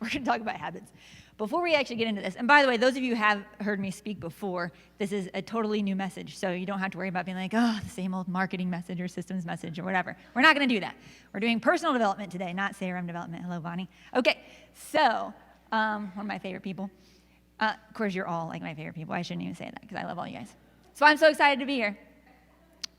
we're going to talk about habits. Before we actually get into this, and by the way, those of you who have heard me speak before, this is a totally new message, so you don't have to worry about being like, oh, the same old marketing message or systems message or whatever. We're not going to do that. We're doing personal development today, not CRM development. Hello, Bonnie. Okay, so one of my favorite people. Of course, you're all like my favorite people. I shouldn't even say that because I love all you guys. So I'm so excited to be here.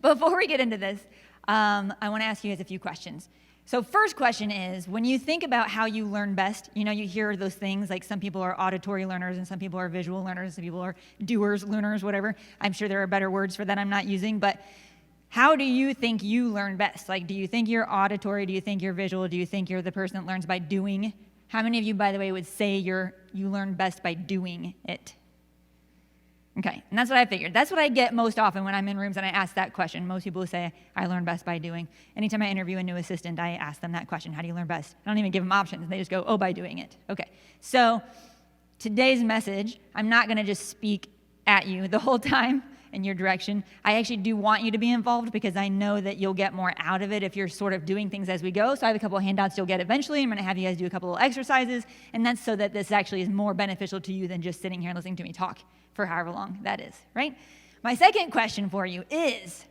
Before we get into this, I want to ask you guys a few questions. So first question is, when you think about how you learn best, you know, you hear those things like some people are auditory learners and some people are visual learners, some people are doers, learners, whatever. I'm sure there are better words for that I'm not using, but how do you think you learn best? Like, do you think you're auditory? Do you think you're visual? Do you think you're the person that learns by doing? How many of you, by the way, would say you learn best by doing it? Okay, and that's what I figured. That's what I get most often when I'm in rooms and I ask that question. Most people say, I learn best by doing. Anytime I interview a new assistant, I ask them that question, how do you learn best? I don't even give them options. They just go, oh, by doing it. Okay, so today's message, I'm not going to just speak at you the whole time in your direction. I actually do want you to be involved because I know that you'll get more out of it if you're sort of doing things as we go. So I have a couple of handouts you'll get eventually. I'm going to have you guys do a couple of exercises, and that's so that this actually is more beneficial to you than just sitting here and listening to me talk for however long that is, right? My second question for you is,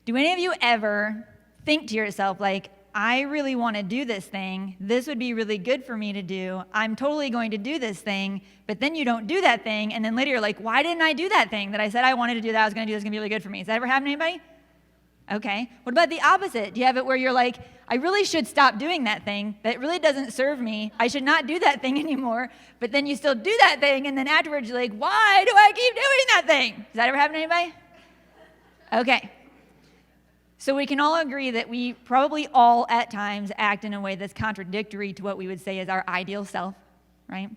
do any of you ever think to yourself, like, I really want to do this thing. This would be really good for me to do. I'm totally going to do this thing, but then you don't do that thing, and then later you're like, why didn't I do that thing that I said I wanted to do, that I was going to do, that's going to be really good for me? Has that ever happened to anybody? Okay. What about the opposite? Do you have it where you're like, I really should stop doing that thing. That really doesn't serve me. I should not do that thing anymore. But then you still do that thing, and then afterwards you're like, why do I keep doing that thing? Does that ever happen to anybody? Okay. So we can all agree that we probably all at times act in a way that's contradictory to what we would say is our ideal self, right?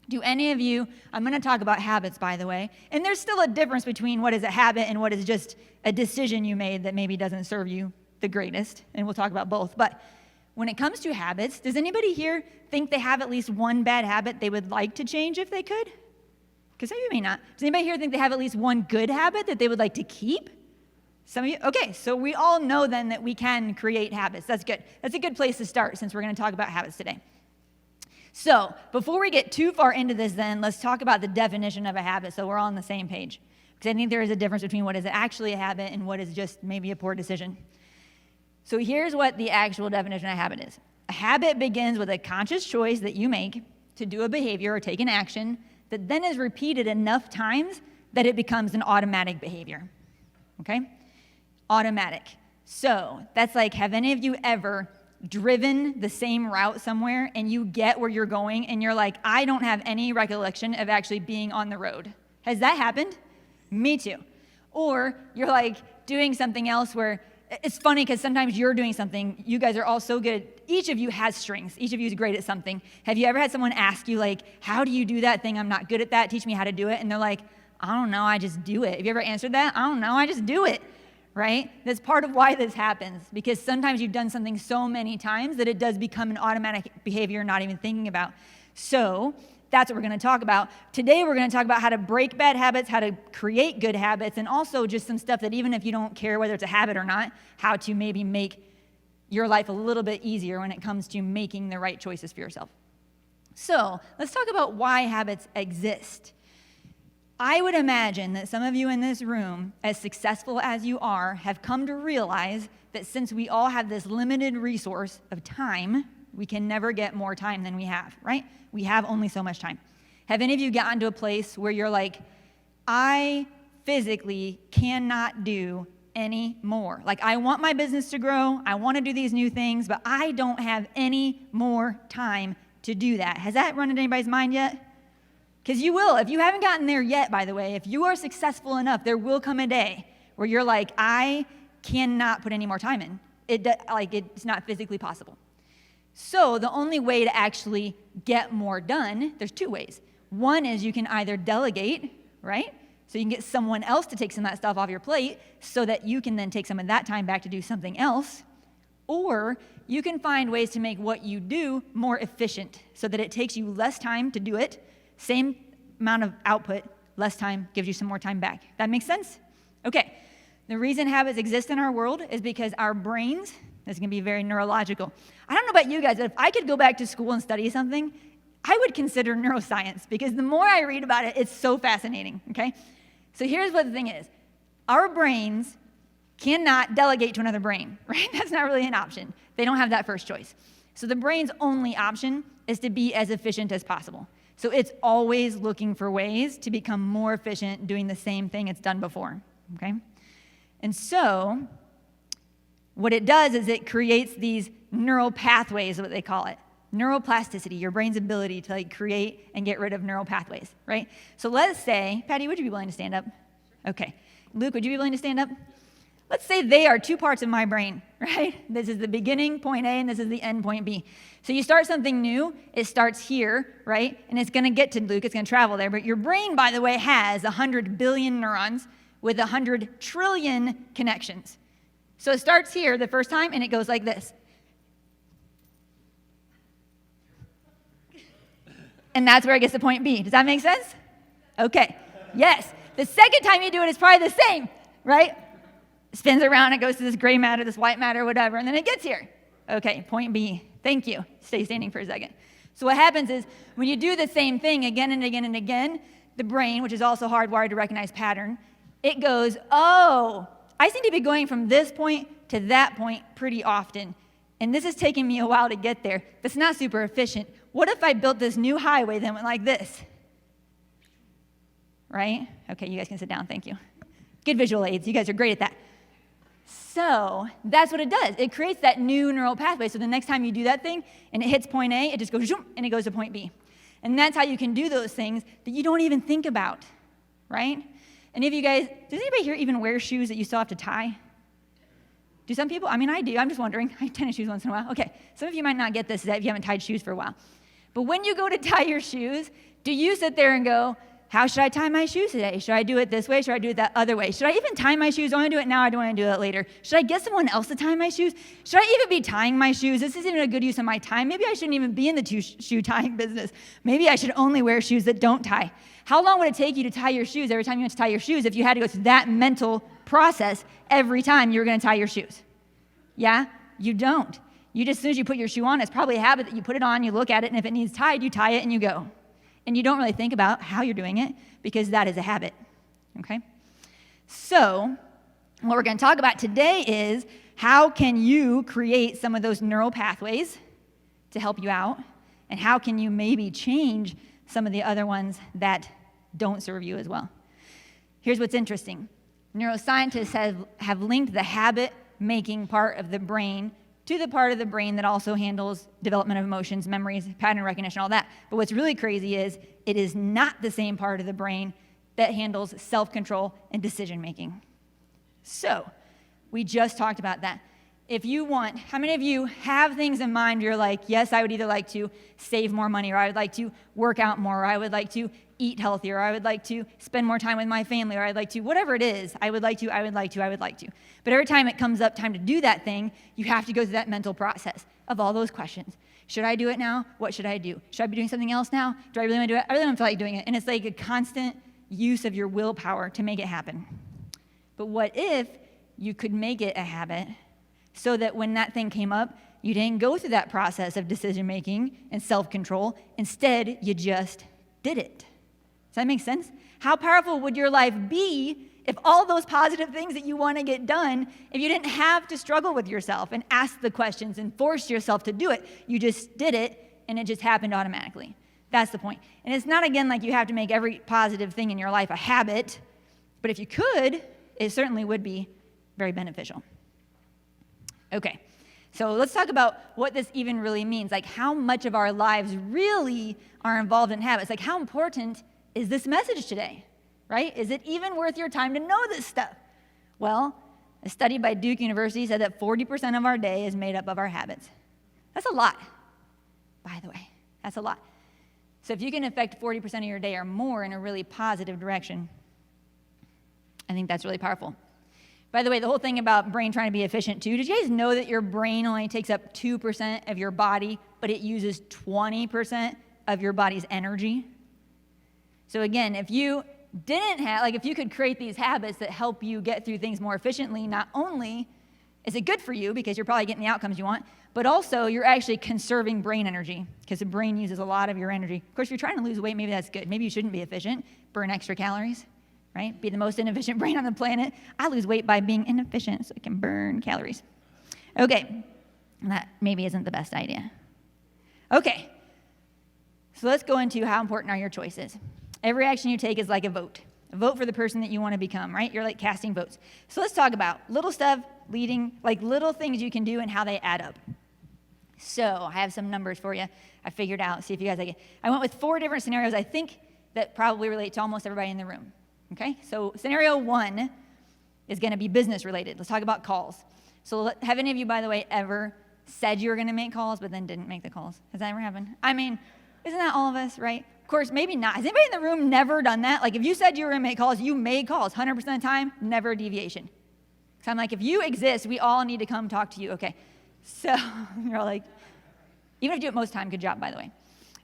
Do any of you, I'm going to talk about habits, by the way, and there's still a difference between what is a habit and what is just a decision you made that maybe doesn't serve you the greatest, and we'll talk about both. But when it comes to habits, does anybody here think they have at least one bad habit they would like to change if they could? Because some of you may not. Does anybody here think they have at least one good habit that they would like to keep? Some of you? Okay, so we all know then that we can create habits. That's good. That's a good place to start since we're going to talk about habits today. So before we get too far into this then, let's talk about the definition of a habit so we're all on the same page. Because I think there is a difference between what is actually a habit and what is just maybe a poor decision. So here's what the actual definition of a habit is. A habit begins with a conscious choice that you make to do a behavior or take an action that then is repeated enough times that it becomes an automatic behavior. Okay? Automatic. So that's like, have any of you ever driven the same route somewhere and you get where you're going and you're like, I don't have any recollection of actually being on the road? Has that happened? Me too. Or you're like doing something else where it's funny because sometimes you're doing something, you guys are all so good. Each of you has strengths. Each of you is great at something. Have you ever had someone ask you like, how do you do that thing? I'm not good at that. Teach me how to do it. And they're like, I don't know. I just do it. Have you ever answered that? I don't know. I just do it. Right? That's part of why this happens, because sometimes you've done something so many times that it does become an automatic behavior you're not even thinking about. So that's what we're going to talk about. Today we're going to talk about how to break bad habits, how to create good habits, and also just some stuff that even if you don't care whether it's a habit or not, how to maybe make your life a little bit easier when it comes to making the right choices for yourself. So let's talk about why habits exist. I would imagine that some of you in this room, as successful as you are, have come to realize that since we all have this limited resource of time, we can never get more time than we have, right? We have only so much time. Have any of you gotten to a place where you're like, I physically cannot do any more? Like, I want my business to grow, I want to do these new things, but I don't have any more time to do that. Has that run into anybody's mind yet? Because you will. If you haven't gotten there yet, by the way, if you are successful enough, there will come a day where you're like, I cannot put any more time in. It's not physically possible. So the only way to actually get more done, there's two ways. One is you can either delegate, right? So you can get someone else to take some of that stuff off your plate so that you can then take some of that time back to do something else. Or you can find ways to make what you do more efficient so that it takes you less time to do it. Same amount of output, less time gives you some more time back. That makes sense? Okay. The reason habits exist in our world is because our brains, this is going to be very neurological. I don't know about you guys, but if I could go back to school and study something, I would consider neuroscience, because the more I read about it, it's so fascinating, okay? So here's what the thing is. Our brains cannot delegate to another brain, right? That's not really an option. They don't have that first choice. So the brain's only option is to be as efficient as possible. So it's always looking for ways to become more efficient doing the same thing it's done before, okay? And so what it does is it creates these neural pathways, is what they call it. Neuroplasticity, your brain's ability to create and get rid of neural pathways, right? So let's say, Patty, would you be willing to stand up? Okay. Luke, would you be willing to stand up? Let's say they are two parts of my brain, right? This is the beginning, point A, and this is the end, point B. So you start something new, it starts here, right? And it's gonna get to Luke, it's gonna travel there. But your brain, by the way, has 100 billion neurons with 100 trillion connections. So it starts here the first time, and it goes like this. And that's where it gets to point B. Does that make sense? Okay. Yes. The second time you do it, it's probably the same, right? Spins around, it goes to this gray matter, this white matter, whatever, and then it gets here. Okay, point B. Thank you. Stay standing for a second. So what happens is when you do the same thing again and again and again, the brain, which is also hardwired to recognize pattern, it goes, oh, I seem to be going from this point to that point pretty often. And this is taking me a while to get there. That's not super efficient. What if I built this new highway that went like this? Right? Okay, you guys can sit down. Thank you. Good visual aids. You guys are great at that. So that's what it does. It creates that new neural pathway. So the next time you do that thing and it hits point A, it just goes zoom, and it goes to point B. And that's how you can do those things that you don't even think about, right? Any of you guys, does anybody here even wear shoes that you still have to tie? Do some people? I mean, I do. I'm just wondering. I tennis shoes once in a while. Okay, some of you might not get this if you haven't tied shoes for a while. But when you go to tie your shoes, do you sit there and go, how should I tie my shoes today? Should I do it this way? Should I do it that other way? Should I even tie my shoes? Do I want to do it now? I don't want to do it later. Should I get someone else to tie my shoes? Should I even be tying my shoes? This isn't even a good use of my time. Maybe I shouldn't even be in the shoe tying business. Maybe I should only wear shoes that don't tie. How long would it take you to tie your shoes every time you went to tie your shoes if you had to go through that mental process every time you were going to tie your shoes? Yeah? You don't. You just, as soon as you put your shoe on, it's probably a habit that you put it on, you look at it, and if it needs tied, you tie it and you go. And you don't really think about how you're doing it because that is a habit, okay? So what we're going to talk about today is how can you create some of those neural pathways to help you out, and how can you maybe change some of the other ones that don't serve you as well. Here's what's interesting. Neuroscientists have linked the habit-making part of the brain to the part of the brain that also handles development of emotions, memories, pattern recognition, all that. But what's really crazy is it is not the same part of the brain that handles self-control and decision-making. So we just talked about that. If you want, how many of you have things in mind you're like, yes, I would either like to save more money, or I would like to work out more, or I would like to eat healthier, or I would like to spend more time with my family, or I'd like to, whatever it is, I would like to. But every time it comes up time to do that thing, you have to go through that mental process of all those questions. Should I do it now? What should I do? Should I be doing something else now? Do I really want to do it? I really don't feel like doing it. And it's like a constant use of your willpower to make it happen. But what if you could make it a habit so that when that thing came up, you didn't go through that process of decision-making and self-control. Instead, you just did it. Does that make sense? How powerful would your life be if all those positive things that you want to get done, if you didn't have to struggle with yourself and ask the questions and force yourself to do it? You just did it, and it just happened automatically. That's the point. And it's not, again, like you have to make every positive thing in your life a habit, but if you could, it certainly would be very beneficial. Okay, so let's talk about what this even really means, like how much of our lives really are involved in habits. Like how important is this message today, right? Is it even worth your time to know this stuff? Well, a study by Duke University said that 40% of our day is made up of our habits. That's a lot, by the way. That's a lot. So if you can affect 40% of your day or more in a really positive direction, I think that's really powerful. By the way, the whole thing about brain trying to be efficient too, did you guys know that your brain only takes up 2% of your body, but it uses 20% of your body's energy? So again, if you didn't have, like if you could create these habits that help you get through things more efficiently, not only is it good for you because you're probably getting the outcomes you want, but also you're actually conserving brain energy because the brain uses a lot of your energy. Of course, if you're trying to lose weight, maybe that's good. Maybe you shouldn't be efficient, burn extra calories, right? Be the most inefficient brain on the planet. I lose weight by being inefficient so I can burn calories. Okay, that maybe isn't the best idea. Okay, so let's go into how important are your choices. Every action you take is like a vote. A vote for the person that you want to become, right? You're like casting votes. So let's talk about little stuff leading, like little things you can do and how they add up. So I have some numbers for you. I figured out, see if you guys like it. I went with 4 different scenarios I think that probably relate to almost everybody in the room. Okay, so scenario 1 is going to be business related. Let's talk about calls. So have any of you, by the way, ever said you were going to make calls but then didn't make the calls? Has that ever happened? I mean, isn't that all of us, right? Of course, maybe not. Has anybody in the room never done that? Like if you said you were going to make calls, you made calls 100% of the time, never a deviation. So I'm like, if you exist, we all need to come talk to you. Okay, so you're all like, even if you do it most of the time, good job, by the way.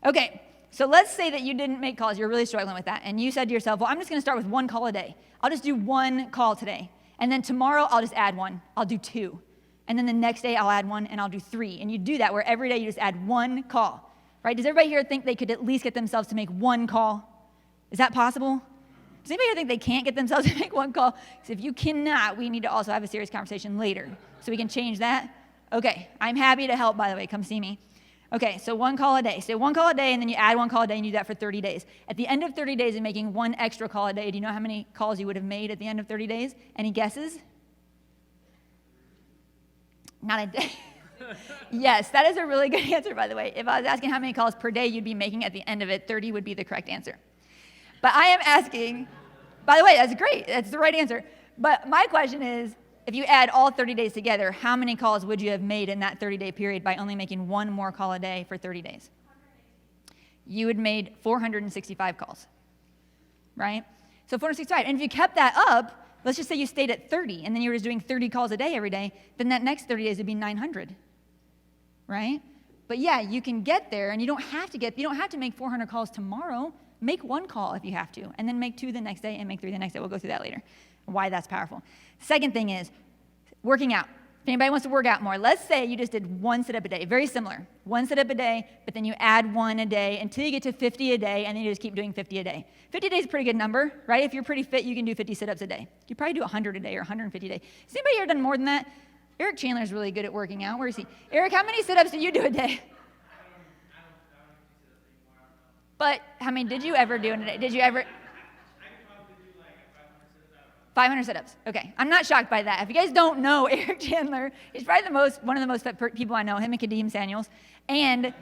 Okay, so let's say that you didn't make calls, you're really struggling with that, and you said to yourself, well, I'm just going to start with 1 call a day. I'll just do 1 call today, and then tomorrow I'll just add 1. I'll do 2, and then the next day I'll add 1, and I'll do 3, and you do that where every day you just add 1 call. Right? Does everybody here think they could at least get themselves to make 1 call? Is that possible? Does anybody here think they can't get themselves to make 1 call? Because if you cannot, we need to also have a serious conversation later so we can change that. Okay, I'm happy to help, by the way. Come see me. Okay, so 1 call a day. So 1 call a day, and then you add 1 call a day, and you do that for 30 days. At the end of 30 days of making 1 extra call a day, do you know how many calls you would have made at the end of 30 days? Any guesses? Not a day. Yes, that is a really good answer, by the way. If I was asking how many calls per day you'd be making at the end of it, 30 would be the correct answer. But I am asking, by the way, that's great. That's the right answer. But my question is, if you add all 30 days together, how many calls would you have made in that 30-day period by only making 1 more call a day for 30 days? You had made 465 calls, right? So 465. And if you kept that up, let's just say you stayed at 30, and then you were just doing 30 calls a day every day, then that next 30 days would be 900. Right? But yeah, you can get there, and you don't have to make 400 calls tomorrow. Make 1 call if you have to, and then make 2 the next day, and make 3 the next day. We'll go through that later, why that's powerful. Second thing is working out. If anybody wants to work out more, let's say you just did 1 sit-up a day, very similar. 1 sit-up a day, but then you add 1 a day until you get to 50 a day, and then you just keep doing 50 a day. 50 a day is a pretty good number, right? If you're pretty fit, you can do 50 sit-ups a day. You probably do 100 a day or 150 a day. Has anybody here done more than that? Eric Chandler's really good at working out. Where is he? Eric, how many sit-ups do you do a day? But how many did you ever do in a day? Did you ever? 500 sit-ups. Okay. I'm not shocked by that. If you guys don't know Eric Chandler, he's probably one of the most fit people I know, him and Kadeem Samuels. And,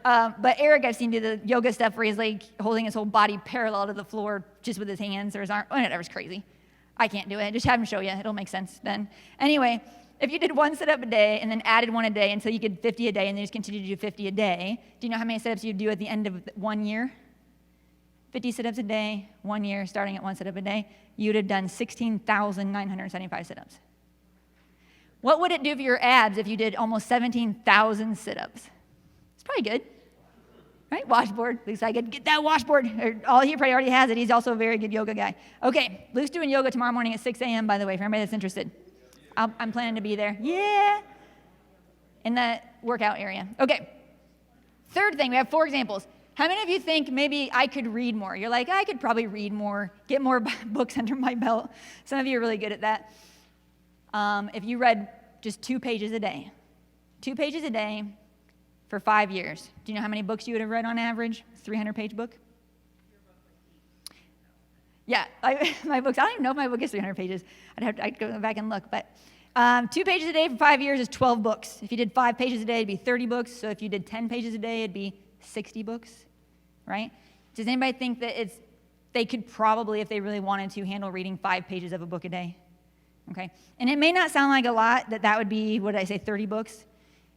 but Eric, I've seen do the yoga stuff where he's like holding his whole body parallel to the floor just with his hands or his arm. Oh, that was crazy. I can't do it. Just have him show you. It'll make sense then. Anyway, if you did 1 sit-up a day and then added 1 a day until you get 50 a day and then just continue to do 50 a day, do you know how many sit-ups you'd do at the end of 1 year? 50 sit-ups a day, 1 year, starting at 1 sit-up a day, you'd have done 16,975 sit-ups. What would it do for your abs if you did almost 17,000 sit-ups? It's probably good, right? Washboard. At least I could get that washboard. He probably already has it. He's also a very good yoga guy. Okay, Luke's doing yoga tomorrow morning at 6 a.m., by the way, for anybody that's interested. I'm planning to be there. Yeah. In the workout area. Okay. Third thing, we have 4 examples. How many of you think maybe I could read more? You're like, I could probably read more, get more books under my belt. Some of you are really good at that. If you read just 2 pages a day, 2 pages a day for 5 years, do you know how many books you would have read on average? 300-page book? Yeah, my books, I don't even know if my book is 300 pages. I'd go back and look. But 2 pages a day for 5 years is 12 books. If you did 5 pages a day, it'd be 30 books. So if you did 10 pages a day, it'd be 60 books, right? Does anybody think that they could probably, if they really wanted to, handle reading 5 pages of a book a day? Okay. And it may not sound like a lot, that would be, what did I say, 30 books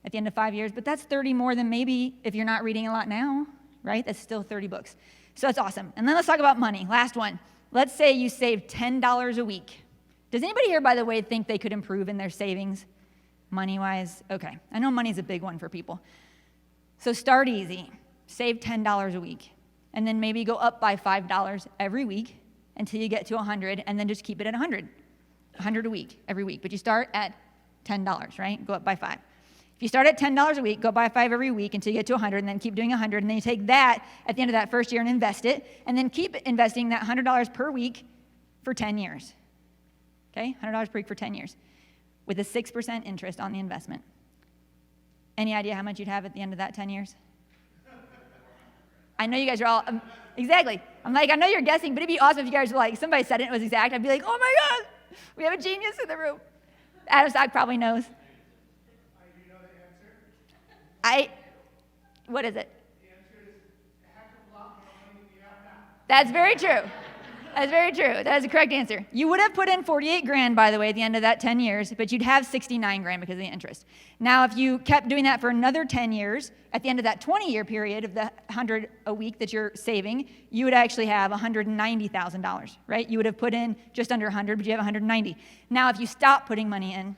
at the end of 5 years. But that's 30 more than maybe if you're not reading a lot now, right? That's still 30 books. So that's awesome. And then let's talk about money. Last one. Let's say you save $10 a week. Does anybody here, by the way, think they could improve in their savings money-wise? Okay. I know money's a big one for people. So start easy. Save $10 a week. And then maybe go up by $5 every week until you get to 100, and then just keep it at 100. 100 a week, every week. But you start at $10, right? Go up by 5. If you start at $10 a week, go by 5 every week until you get to 100, and then keep doing 100, and then you take that at the end of that first year and invest it, and then keep investing that $100 per week for 10 years. Okay? $100 per week for 10 years with a 6% interest on the investment. Any idea how much you'd have at the end of that 10 years? I know you guys are all, exactly. I'm like, I know you're guessing, but it'd be awesome if you guys were like, somebody said it, it was exact. I'd be like, oh my God, we have a genius in the room. Adam Stock probably knows. What is it? The answer is a heck of a lot more money than you have now. That's very true. That's very true. That is the correct answer. You would have put in 48 grand, by the way, at the end of that 10 years, but you'd have 69 grand because of the interest. Now, if you kept doing that for another 10 years, at the end of that 20-year period of the 100 a week that you're saving, you would actually have $190,000, right? You would have put in just under 100, but you have 190. Now, if you stop putting money in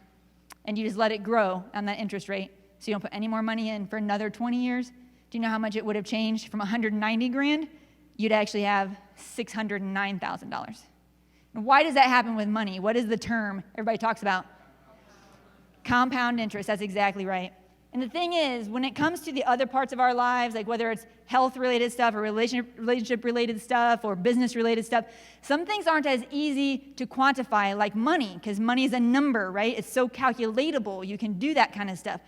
and you just let it grow on that interest rate, so you don't put any more money in for another 20 years, do you know how much it would have changed? From 190 grand, you'd actually have $609,000. And why does that happen with money? What is the term everybody talks about? Compound interest. That's exactly right. And the thing is, when it comes to the other parts of our lives, like whether it's health-related stuff or relationship-related stuff or business-related stuff, some things aren't as easy to quantify like money, because money is a number, right? It's so calculatable. You can do that kind of stuff.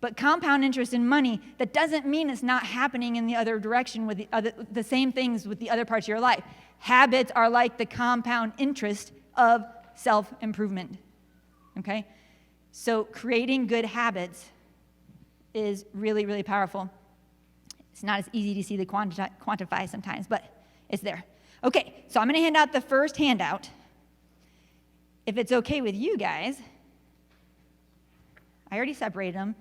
But compound interest in money, that doesn't mean it's not happening in the other direction with the same things with the other parts of your life. Habits are like the compound interest of self-improvement, okay? So creating good habits is really, really powerful. It's not as easy to see the quantify sometimes, but it's there. Okay, so I'm going to hand out the first handout. If it's okay with you guys, I already separated them.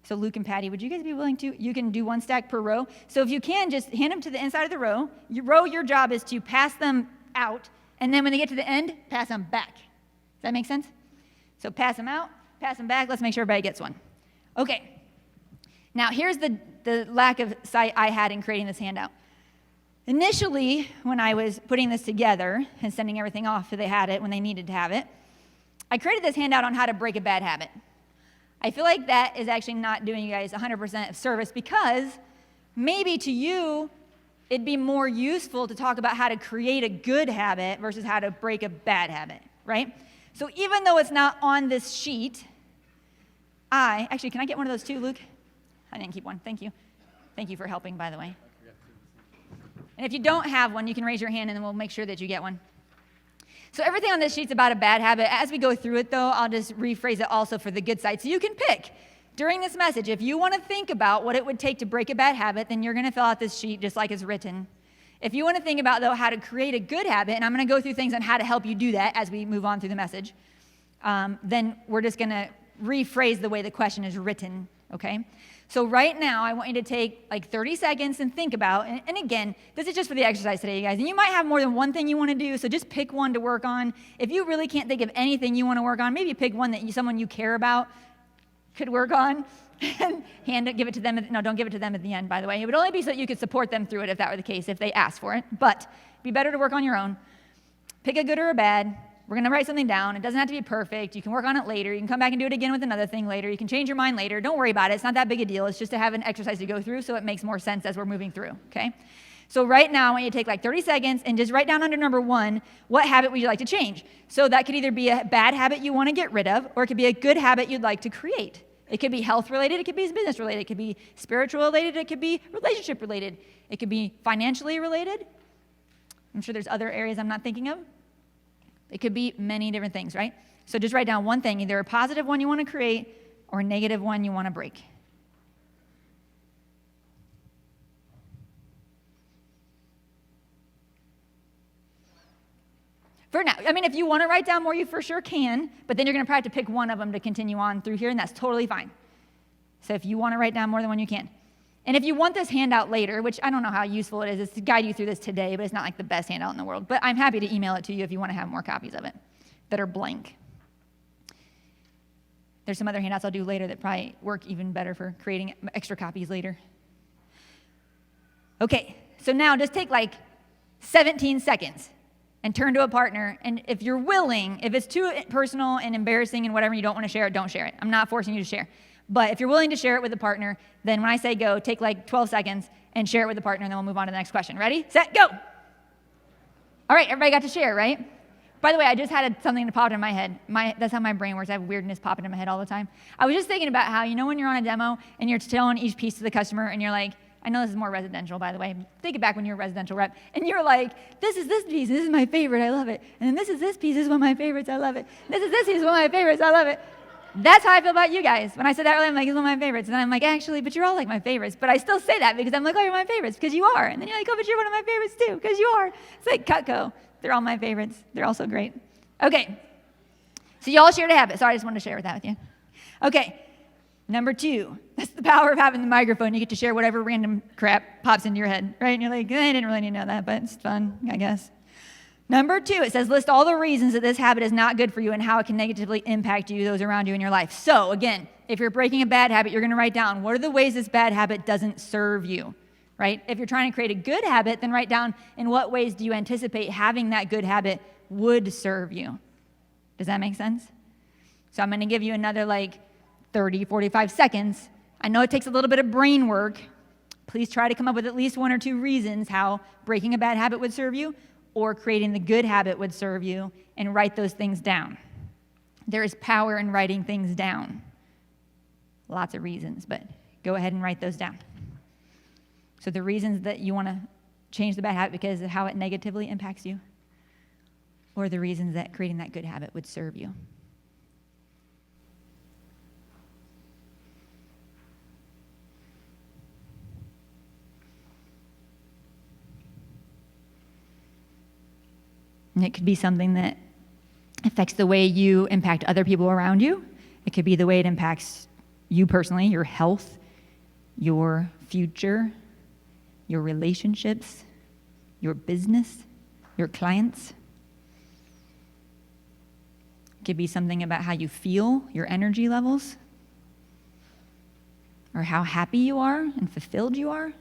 So Luke and Patty, would you guys be willing to? You can do one stack per row. So if you can, just hand them to the inside of the row. Your job is to pass them out, and then when they get to the end, pass them back. Does that make sense? So pass them out, pass them back. Let's make sure everybody gets one. Okay. Now here's the lack of sight I had in creating this handout. Initially, when I was putting this together and sending everything off so they had it when they needed to have it, I created this handout on how to break a bad habit. I feel like that is actually not doing you guys 100% of service, because maybe to you, it'd be more useful to talk about how to create a good habit versus how to break a bad habit, right? So even though it's not on this sheet, actually, can I get one of those too, Luke? I didn't keep one, thank you. Thank you for helping, by the way. And if you don't have one, you can raise your hand and then we'll make sure that you get one. So everything on this sheet's about a bad habit. As we go through it, though, I'll just rephrase it also for the good side. So you can pick during this message. If you want to think about what it would take to break a bad habit, then you're going to fill out this sheet just like it's written. If you want to think about, though, how to create a good habit, and I'm going to go through things on how to help you do that as we move on through the message, then we're just going to rephrase the way the question is written, okay? So right now, I want you to take like 30 seconds and think about, and again, this is just for the exercise today, you guys, and you might have more than one thing you want to do, so just pick one to work on. If you really can't think of anything you want to work on, maybe pick one that someone you care about could work on, and give it to them. No, don't give it to them at the end, by the way. It would only be so that you could support them through it if that were the case, if they asked for it, but it'd be better to work on your own. Pick a good or a bad. We're going to write something down. It doesn't have to be perfect. You can work on it later. You can come back and do it again with another thing later. You can change your mind later. Don't worry about it. It's not that big a deal. It's just to have an exercise to go through so it makes more sense as we're moving through, okay? So right now, I want you to take like 30 seconds and just write down under number 1, what habit would you like to change? So that could either be a bad habit you want to get rid of, or it could be a good habit you'd like to create. It could be health related. It could be business related. It could be spiritual related. It could be relationship related. It could be financially related. I'm sure there's other areas I'm not thinking of. It could be many different things, right? So just write down one thing, either a positive one you want to create or a negative one you want to break. For now, I mean, if you want to write down more, you for sure can, but then you're going to probably have to pick one of them to continue on through here, and that's totally fine. So if you want to write down more than one, you can. And if you want this handout later, which I don't know how useful it is to guide you through this today, but it's not like the best handout in the world, but I'm happy to email it to you if you want to have more copies of it that are blank. There's some other handouts I'll do later that probably work even better for creating extra copies later. Okay, so now just take like 17 seconds and turn to a partner. And if you're willing, if it's too personal and embarrassing and whatever, you don't want to share it, don't share it. I'm not forcing you to share. But if you're willing to share it with a partner, then when I say go, take like 12 seconds and share it with the partner, and then we'll move on to the next question. Ready, set, go. All right, everybody got to share, right? By the way, I just had something that popped in my head. That's how my brain works. I have weirdness popping in my head all the time. I was just thinking about how, when you're on a demo and you're telling each piece to the customer and you're like, I know this is more residential, by the way. Think it back when you're a residential rep. And you're like, this is this piece. This is my favorite. I love it. And then this is this piece. This is one of my favorites. I love it. This is this piece. One of my favorites. I love it. That's how I feel about you guys. When I said that earlier, I'm like, it's one of my favorites. And then I'm like, actually, but you're all like my favorites. But I still say that because I'm like, oh, you're my favorites because you are. And then you're like, oh, but you're one of my favorites too because you are. It's like Cutco. They're all my favorites. They're all so great. Okay. So you all shared a habit. Sorry, I just wanted to share that with you. Okay. Number 2, that's the power of having the microphone. You get to share whatever random crap pops into your head, right? And you're like, I didn't really need to know that, but it's fun, I guess. Number 2, it says, list all the reasons that this habit is not good for you and how it can negatively impact you, those around you in your life. So again, if you're breaking a bad habit, you're going to write down, what are the ways this bad habit doesn't serve you, right? If you're trying to create a good habit, then write down, in what ways do you anticipate having that good habit would serve you? Does that make sense? So I'm going to give you another 30, 45 seconds. I know it takes a little bit of brain work. Please try to come up with at least 1 or 2 reasons how breaking a bad habit would serve you or creating the good habit would serve you, and write those things down. There is power in writing things down. Lots of reasons, but go ahead and write those down. So the reasons that you want to change the bad habit because of how it negatively impacts you, or the reasons that creating that good habit would serve you. And it could be something that affects the way you impact other people around you. It could be the way it impacts you personally, your health, your future, your relationships, your business, your clients. It could be something about how you feel, your energy levels, or how happy you are and fulfilled you are.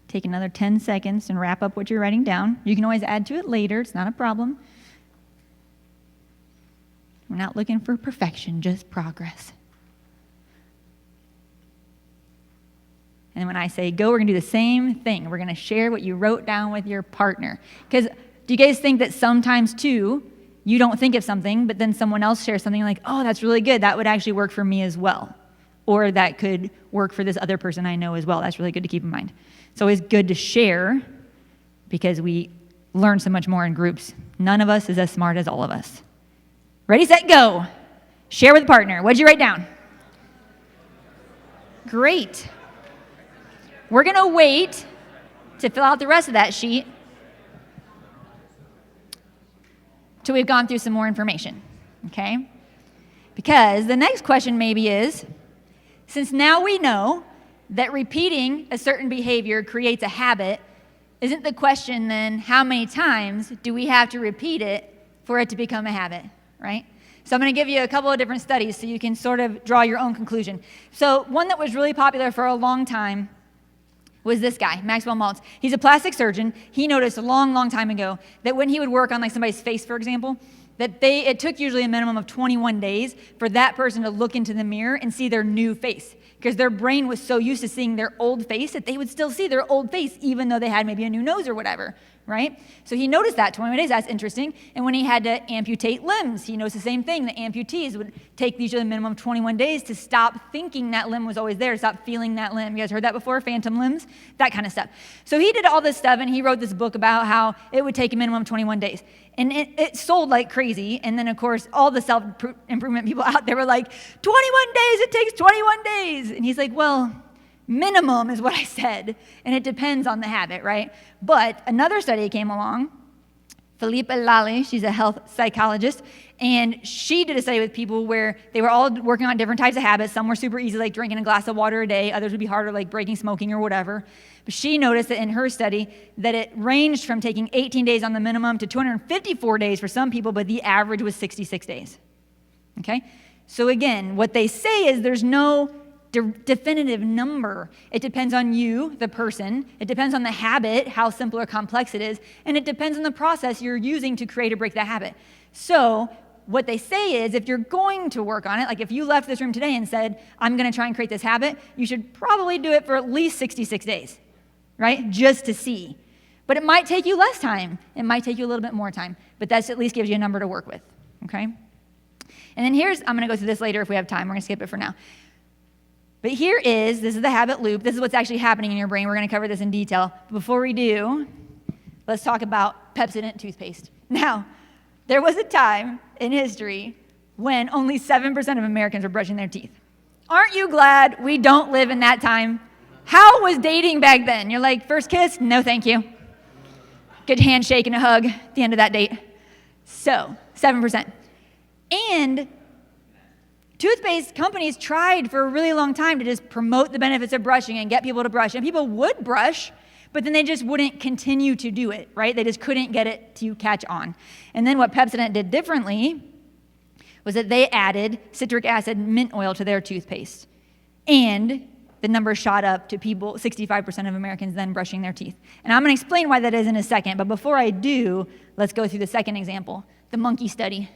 Take another 10 seconds and wrap up what you're writing down. You can always add to it later. It's not a problem. We're not looking for perfection, just progress. And when I say go, we're going to do the same thing. We're going to share what you wrote down with your partner. Because do you guys think that sometimes, too, you don't think of something, but then someone else shares something like, oh, that's really good. That would actually work for me as well. Or that could work for this other person I know as well. That's really good to keep in mind. It's always good to share because we learn so much more in groups. None of us is as smart as all of us. Ready, set, go. Share with a partner. What did you write down? Great. We're going to wait to fill out the rest of that sheet till we've gone through some more information, okay? Because the next question maybe is, since now we know that repeating a certain behavior creates a habit, isn't the question then how many times do we have to repeat it for it to become a habit, right? So I'm going to give you a couple of different studies so you can sort of draw your own conclusion. So one that was really popular for a long time was this guy, Maxwell Maltz. He's a plastic surgeon. He noticed a long, long time ago that when he would work on somebody's face, for example, that it took usually a minimum of 21 days for that person to look into the mirror and see their new face. Because their brain was so used to seeing their old face that they would still see their old face even though they had maybe a new nose or whatever, right? So he noticed that 21 days, that's interesting. And when he had to amputate limbs, he noticed the same thing. The amputees would take usually a minimum of 21 days to stop thinking that limb was always there, to stop feeling that limb. You guys heard that before? Phantom limbs? That kind of stuff. So he did all this stuff and he wrote this book about how it would take a minimum of 21 days. And it sold like crazy. And then, of course, all the self-improvement people out there were like, 21 days, it takes 21 days. And he's like, well, minimum is what I said. And it depends on the habit, right? But another study came along. Philippe Lally, she's a health psychologist, And she did a study with people where they were all working on different types of habits. Some were super easy, like drinking a glass of water a day. Others would be harder, like breaking smoking or whatever. But she noticed that in her study that it ranged from taking 18 days on the minimum to 254 days for some people, but the average was 66 days. Okay? So again, what they say is there's no definitive number. It depends on you, the person. It depends on the habit, how simple or complex it is. And it depends on the process you're using to create or break that habit. So what they say is if you're going to work on it, like if you left this room today and said, I'm going to try and create this habit, you should probably do it for at least 66 days, right? Just to see. But it might take you less time. It might take you a little bit more time. But that at least gives you a number to work with, okay? And then I'm going to go through this later if we have time. We're going to skip it for now. But this is the habit loop. This is what's actually happening in your brain. We're going to cover this in detail. But before we do, let's talk about Pepsodent toothpaste. Now, there was a time in history when only 7% of Americans were brushing their teeth. Aren't you glad we don't live in that time? How was dating back then? You're like, first kiss? No, thank you. Good handshake and a hug at the end of that date. So, 7%. And toothpaste companies tried for a really long time to just promote the benefits of brushing and get people to brush. And people would brush, but then they just wouldn't continue to do it, right? They just couldn't get it to catch on. And then what Pepsodent did differently was that they added citric acid mint oil to their toothpaste. And the number shot up to 65% of Americans then brushing their teeth. And I'm going to explain why that is in a second. But before I do, let's go through the second example, the monkey study.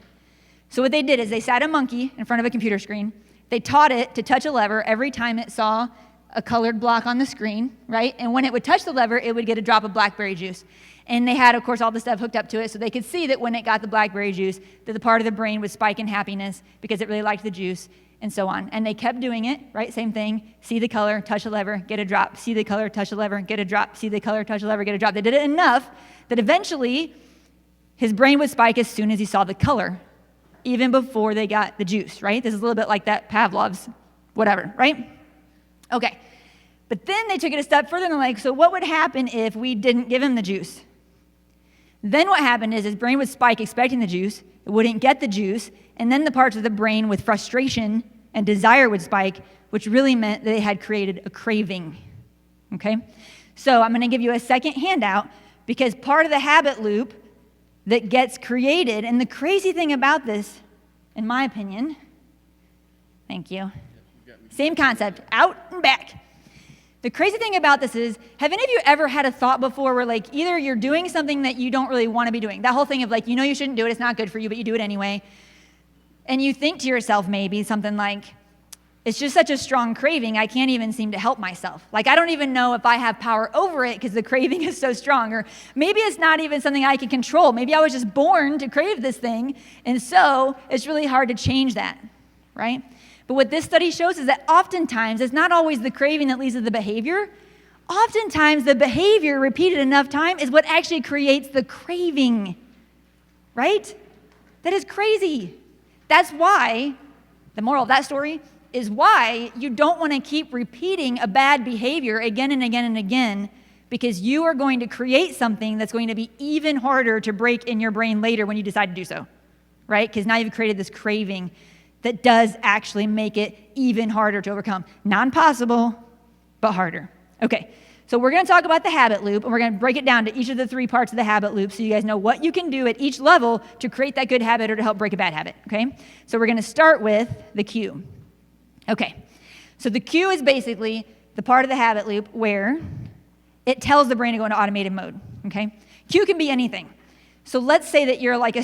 So what they did is they sat a monkey in front of a computer screen. They taught it to touch a lever every time it saw a colored block on the screen, right? And when it would touch the lever, it would get a drop of blackberry juice. And they had, of course, all the stuff hooked up to it so they could see that when it got the blackberry juice, that the part of the brain would spike in happiness because it really liked the juice and so on. And they kept doing it, right? Same thing. See the color, touch the lever, get a drop. See the color, touch the lever, get a drop. See the color, touch the lever, get a drop. They did it enough that eventually his brain would spike as soon as he saw the color, even before they got the juice, right? This is a little bit like that Pavlov's whatever, right? Okay. But then they took it a step further and they're like, so what would happen if we didn't give him the juice? Then what happened is his brain would spike expecting the juice, it wouldn't get the juice, and then the parts of the brain with frustration and desire would spike, which really meant that they had created a craving, okay? So I'm going to give you a second handout because part of the habit loop that gets created, and the crazy thing about this, in my opinion, thank you, same concept, out and back. The crazy thing about this is, have any of you ever had a thought before where like either you're doing something that you don't really want to be doing, that whole thing of like, you know you shouldn't do it, it's not good for you, but you do it anyway, and you think to yourself maybe something like, it's just such a strong craving, I can't even seem to help myself. Like I don't even know if I have power over it because the craving is so strong, or maybe it's not even something I can control. Maybe I was just born to crave this thing, and so it's really hard to change that, right? But what this study shows is that oftentimes it's not always the craving that leads to the behavior. Oftentimes the behavior repeated enough time is what actually creates the craving, right? That is crazy. That's why, the moral of that story is why you don't want to keep repeating a bad behavior again and again and again, because you are going to create something that's going to be even harder to break in your brain later when you decide to do so, right? Because now you've created this craving that does actually make it even harder to overcome. Not impossible, but harder. Okay, so we're going to talk about the habit loop, and we're going to break it down to each of the three parts of the habit loop so you guys know what you can do at each level to create that good habit or to help break a bad habit, okay? So we're going to start with the cue. Okay, so the cue is basically the part of the habit loop where it tells the brain to go into automated mode, okay? Cue can be anything. So let's say that you're like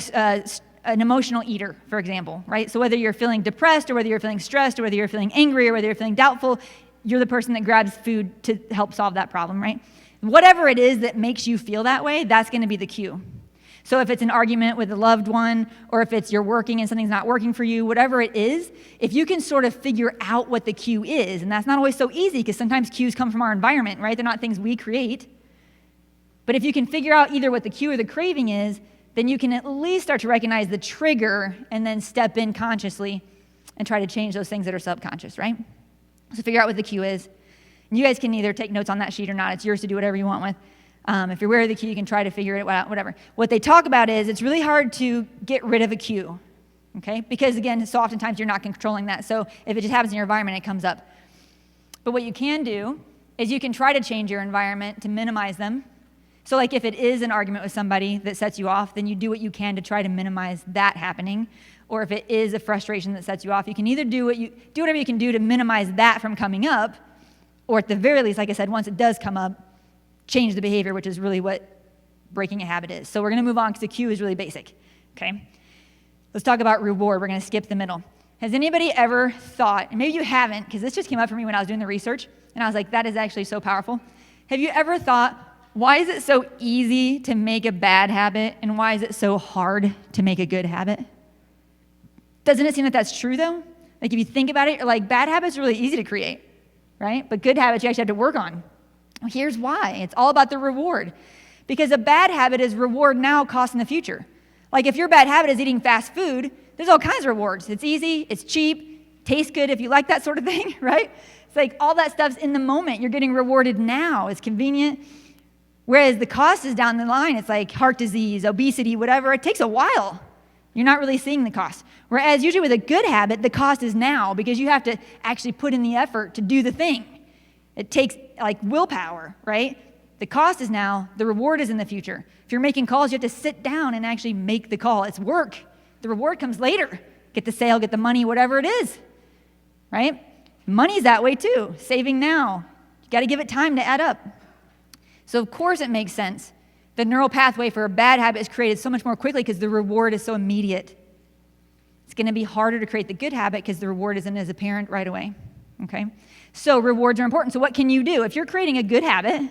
an emotional eater, for example, right? So whether you're feeling depressed or whether you're feeling stressed or whether you're feeling angry or whether you're feeling doubtful, you're the person that grabs food to help solve that problem, right? Whatever it is that makes you feel that way, that's going to be the cue. So if it's an argument with a loved one, or if it's you're working and something's not working for you, whatever it is, if you can sort of figure out what the cue is, and that's not always so easy because sometimes cues come from our environment, right? They're not things we create. But if you can figure out either what the cue or the craving is, then you can at least start to recognize the trigger and then step in consciously and try to change those things that are subconscious, right? So figure out what the cue is. And you guys can either take notes on that sheet or not. It's yours to do whatever you want with. If you're aware of the cue, you can try to figure it out, whatever. What they talk about is it's really hard to get rid of a cue, okay? Because again, so oftentimes you're not controlling that. So if it just happens in your environment, it comes up. But what you can do is you can try to change your environment to minimize them. So like if it is an argument with somebody that sets you off, then you do what you can to try to minimize that happening. Or if it is a frustration that sets you off, you can either do whatever you can do to minimize that from coming up, or at the very least, like I said, once it does come up, change the behavior, which is really what breaking a habit is. So we're going to move on because the cue is really basic, okay? Let's talk about reward. We're going to skip the middle. Has anybody ever thought, and maybe you haven't, because this just came up for me when I was doing the research, and I was like, that is actually so powerful. Have you ever thought, why is it so easy to make a bad habit, and why is it so hard to make a good habit? Doesn't it seem that that's true, though? Like, if you think about it, you're like, bad habits are really easy to create, right? But good habits you actually have to work on. Well, here's why. It's all about the reward. Because a bad habit is reward now, cost in the future. Like, if your bad habit is eating fast food, there's all kinds of rewards. It's easy, it's cheap, tastes good if you like that sort of thing, right? It's like all that stuff's in the moment. You're getting rewarded now. It's convenient. Whereas the cost is down the line. It's like heart disease, obesity, whatever. It takes a while. You're not really seeing the cost. Whereas usually with a good habit, the cost is now because you have to actually put in the effort to do the thing. It takes like willpower, right? The cost is now, the reward is in the future. If you're making calls, you have to sit down and actually make the call. It's work. The reward comes later. Get the sale, get the money, whatever it is, right? Money's that way too, saving now. You got to give it time to add up. So of course it makes sense. The neural pathway for a bad habit is created so much more quickly because the reward is so immediate. It's going to be harder to create the good habit because the reward isn't as apparent right away, okay? So rewards are important. So what can you do? If you're creating a good habit,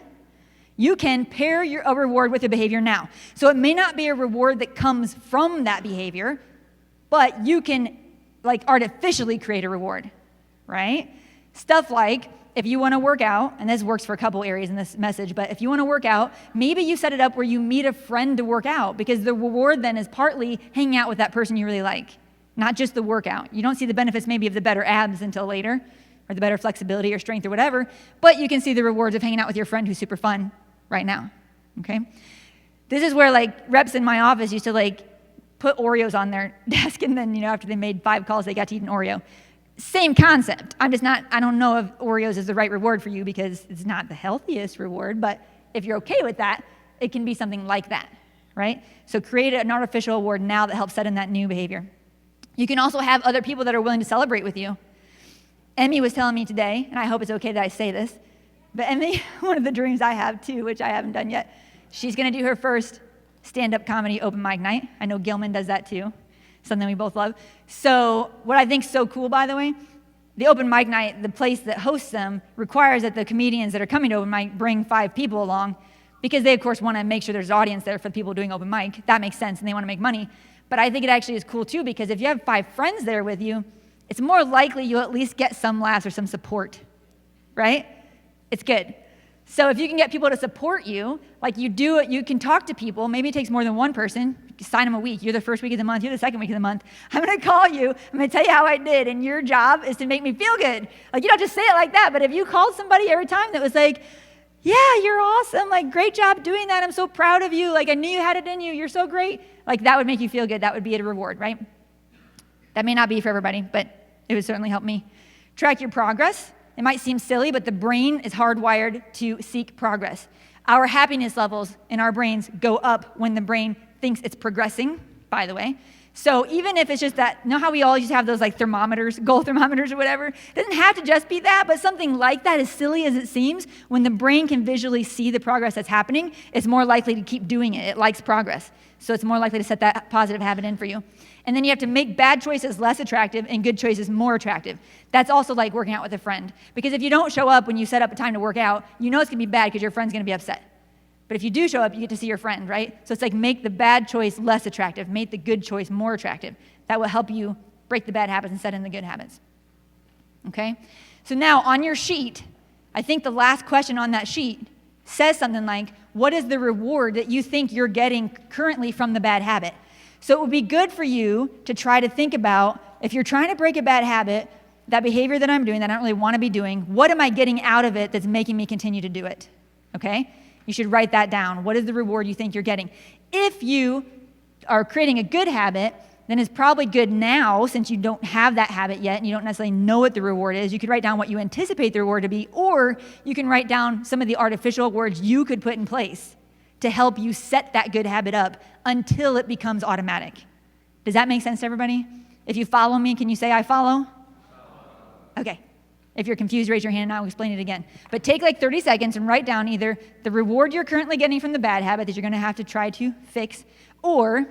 you can pair a reward with a behavior now. So it may not be a reward that comes from that behavior, but you can like artificially create a reward, right? Stuff like if you want to work out, and this works for a couple areas in this message, but if you want to work out, maybe you set it up where you meet a friend to work out because the reward then is partly hanging out with that person you really like, not just the workout. You don't see the benefits maybe of the better abs until later or the better flexibility or strength or whatever, but you can see the rewards of hanging out with your friend who's super fun right now, okay? This is where like reps in my office used to like put Oreos on their desk and then, after they made 5 calls, they got to eat an Oreo. Same concept. I don't know if Oreos is the right reward for you because it's not the healthiest reward, but if you're okay with that, it can be something like that, right? So create an artificial reward now that helps set in that new behavior. You can also have other people that are willing to celebrate with you. Amiee was telling me today, and I hope it's okay that I say this, but Amiee, one of the dreams I have too, which I haven't done yet, she's going to do her first stand-up comedy open mic night. I know Gilman does that too. Something we both love. So what I think is so cool, by the way, the open mic night, the place that hosts them, requires that the comedians that are coming to open mic bring 5 people along because they, of course, want to make sure there's an audience there for the people doing open mic. That makes sense, and they want to make money. But I think it actually is cool, too, because if you have 5 friends there with you, it's more likely you'll at least get some laughs or some support, right? It's good. So if you can get people to support you, like you can talk to people. Maybe it takes more than one person. You sign them a week. You're the first week of the month. You're the second week of the month. I'm going to call you. I'm going to tell you how I did. And your job is to make me feel good. Like, you don't just say it like that. But if you called somebody every time that was like, yeah, you're awesome. Like, great job doing that. I'm so proud of you. Like, I knew you had it in you. You're so great. Like, that would make you feel good. That would be a reward, right? That may not be for everybody, but it would certainly help me. Track your progress. It might seem silly, but the brain is hardwired to seek progress. Our happiness levels in our brains go up when the brain thinks it's progressing, by the way. So even if it's just that, how we all used to have those like thermometers, goal thermometers or whatever? It doesn't have to just be that, but something like that, as silly as it seems, when the brain can visually see the progress that's happening, it's more likely to keep doing it. It likes progress. So it's more likely to set that positive habit in for you. And then you have to make bad choices less attractive and good choices more attractive. That's also like working out with a friend. Because if you don't show up when you set up a time to work out, you know it's going to be bad because your friend's going to be upset. But if you do show up, you get to see your friend, right? So it's like make the bad choice less attractive, make the good choice more attractive. That will help you break the bad habits and set in the good habits. Okay? So now on your sheet, I think the last question on that sheet says something like, what is the reward that you think you're getting currently from the bad habit? So it would be good for you to try to think about, if you're trying to break a bad habit, that behavior that I'm doing that I don't really want to be doing, what am I getting out of it that's making me continue to do it? Okay? You should write that down. What is the reward you think you're getting? If you are creating a good habit, then it's probably good now, since you don't have that habit yet and you don't necessarily know what the reward is. You could write down what you anticipate the reward to be, or you can write down some of the artificial rewards you could put in place to help you set that good habit up until it becomes automatic. Does that make sense to everybody? If you follow me, can you say I follow? Okay. If you're confused, raise your hand and I'll explain it again. But take like 30 seconds and write down either the reward you're currently getting from the bad habit that you're going to have to try to fix, or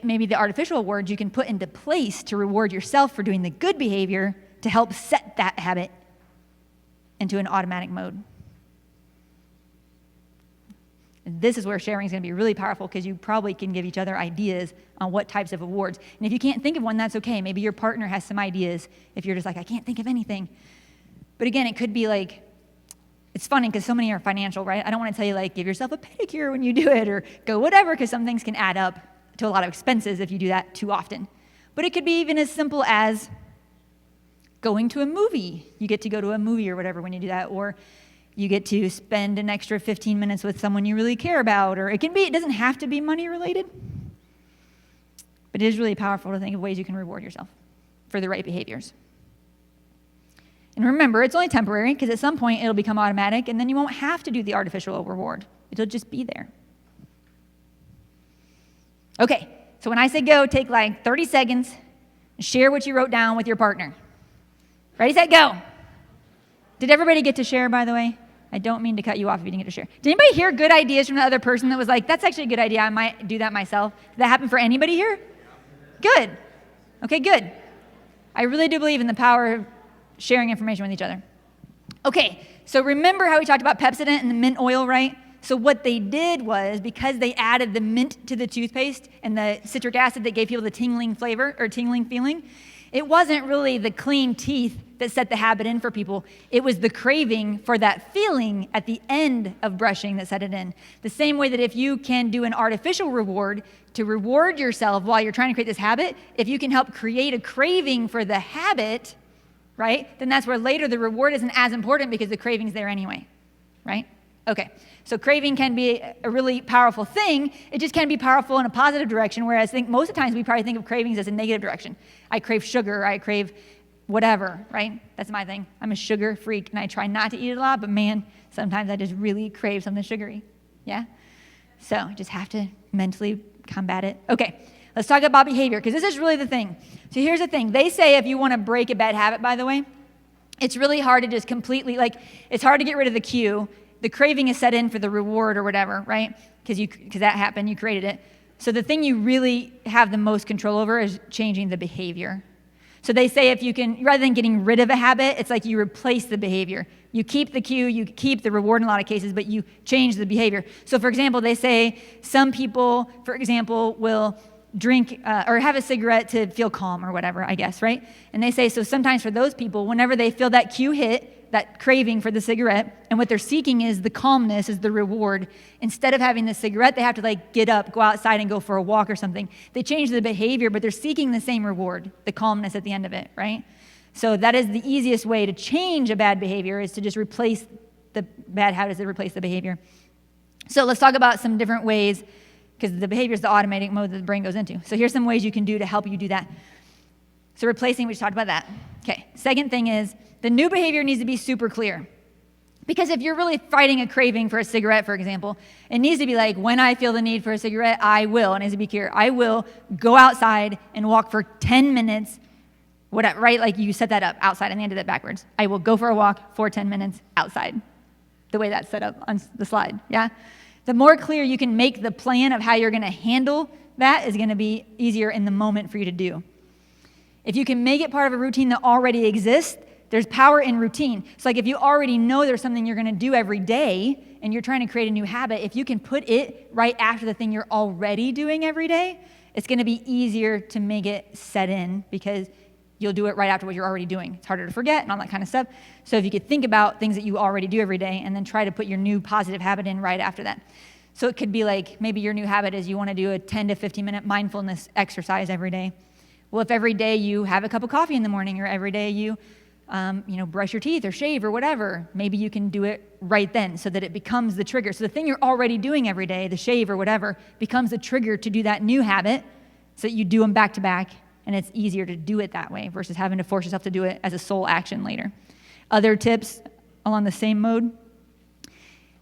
maybe the artificial rewards you can put into place to reward yourself for doing the good behavior to help set that habit into an automatic mode. And this is where sharing is going to be really powerful, because you probably can give each other ideas on what types of rewards. And if you can't think of one, that's okay. Maybe your partner has some ideas if you're just like, I can't think of anything. But again, it could be like, it's funny because so many are financial, right? I don't want to tell you like, give yourself a pedicure when you do it or go whatever, because some things can add up to a lot of expenses if you do that too often. But it could be even as simple as going to a movie. You get to go to a movie or whatever when you do that, or you get to spend an extra 15 minutes with someone you really care about, or it doesn't have to be money related, but it is really powerful to think of ways you can reward yourself for the right behaviors. And remember, it's only temporary, because at some point it'll become automatic, and then you won't have to do the artificial reward. It'll just be there. Okay, so when I say go, take like 30 seconds and share what you wrote down with your partner. Ready, set, go. Did everybody get to share, by the way? I don't mean to cut you off if you didn't get to share. Did anybody hear good ideas from the other person that was like, that's actually a good idea, I might do that myself? Did that happen for anybody here? Good. Okay, good. I really do believe in the power of sharing information with each other. Okay, so remember how we talked about Pepsodent and the mint oil, right? So what they did was, because they added the mint to the toothpaste and the citric acid that gave people the tingling flavor or tingling feeling, it wasn't really the clean teeth that set the habit in for people. It was the craving for that feeling at the end of brushing that set it in. The same way that if you can do an artificial reward to reward yourself while you're trying to create this habit, if you can help create a craving for the habit, right, then that's where later the reward isn't as important because the craving's there anyway, right? Okay, so craving can be a really powerful thing. It just can be powerful in a positive direction, whereas I think most of the times we probably think of cravings as a negative direction. I crave sugar, I crave whatever, right? That's my thing. I'm a sugar freak, and I try not to eat it a lot, but man, sometimes I just really crave something sugary, yeah? So I just have to mentally combat it. Okay, let's talk about behavior, because this is really the thing. So here's the thing. They say if you want to break a bad habit, by the way, it's really hard to just completely, like, it's hard to get rid of the cue. The craving is set in for the reward or whatever, right? Because that happened, you created it. So the thing you really have the most control over is changing the behavior. So they say if you can, rather than getting rid of a habit, it's like you replace the behavior. You keep the cue, you keep the reward in a lot of cases, but you change the behavior. So for example, they say some people, for example, will drink or have a cigarette to feel calm or whatever, I guess, right? And they say, so sometimes for those people, whenever they feel that cue hit, that craving for the cigarette, and what they're seeking is the calmness, is the reward. Instead of having the cigarette, they have to like get up, go outside and go for a walk or something. They change the behavior, but they're seeking the same reward, the calmness at the end of it, right? So that is the easiest way to change a bad behavior, is to just replace the bad habits that replace the behavior. So let's talk about some different ways, because the behavior is the automatic mode that the brain goes into. So here's some ways you can do to help you do that. So replacing, we just talked about that. Okay, second thing is, the new behavior needs to be super clear. Because if you're really fighting a craving for a cigarette, for example, it needs to be like, when I feel the need for a cigarette, I will. It needs to be clear. I will go outside and walk for 10 minutes, whatever, right? Like you set that up outside, and they did that backwards. I will go for a walk for 10 minutes outside, the way that's set up on the slide, yeah? The more clear you can make the plan of how you're going to handle that is going to be easier in the moment for you to do. If you can make it part of a routine that already exists, there's power in routine. It's like if you already know there's something you're going to do every day and you're trying to create a new habit, if you can put it right after the thing you're already doing every day, it's going to be easier to make it set in because you'll do it right after what you're already doing. It's harder to forget and all that kind of stuff. So if you could think about things that you already do every day and then try to put your new positive habit in right after that. So it could be like maybe your new habit is you want to do a 10 to 15 minute mindfulness exercise every day. Well, if every day you have a cup of coffee in the morning, or every day you brush your teeth or shave or whatever, maybe you can do it right then so that it becomes the trigger. So the thing you're already doing every day, the shave or whatever, becomes the trigger to do that new habit so that you do them back to back, and it's easier to do it that way versus having to force yourself to do it as a sole action later. Other tips along the same mode,